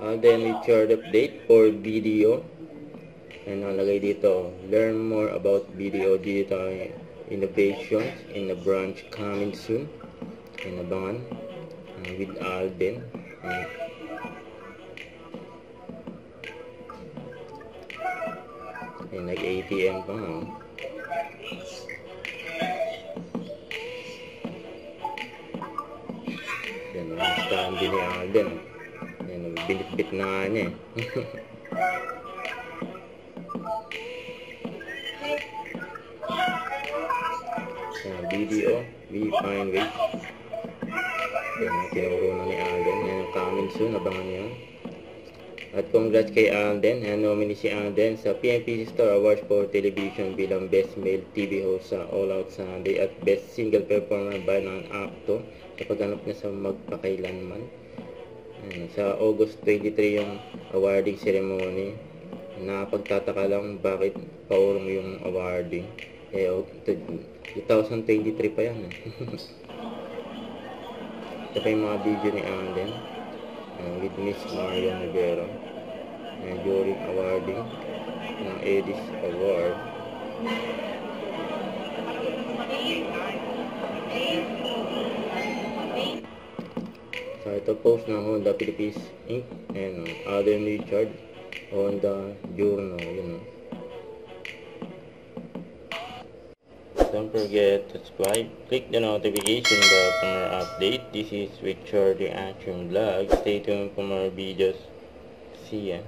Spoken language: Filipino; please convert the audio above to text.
Then Richard update for video. And nalagay dito, learn more about video digital innovations in the branch coming soon. And abangan with Alden. And nag-ATM pa nga. Yan, stand din ni Alden. Yan, binit-bit na nga niya eh. Yan, video, we find ways. Yan, tinuro na ni Alden. Yan, coming soon, abangan niyo. At congrats kay Alden. Nominee si Alden sa PMPC Star Awards for Television bilang Best Male TV Host sa All Out Sunday at Best Single Performer by Non-Actor sa pagganap niya sa Magpakailanman. Sa August 23 yung awarding ceremony. Napagtataka lang bakit paurong yung awarding. 2023 pa yan. Ito pa yung mga video ni Alden. With Miss Marian Rivera during awarding ng Edis Award. So ito post ng Honda Philippines Inc. and Alden Richard Honda Journal. Don't forget to subscribe, click the notification bell for more update. This is Richard Reaction Vlog. Stay tuned for more videos. See ya.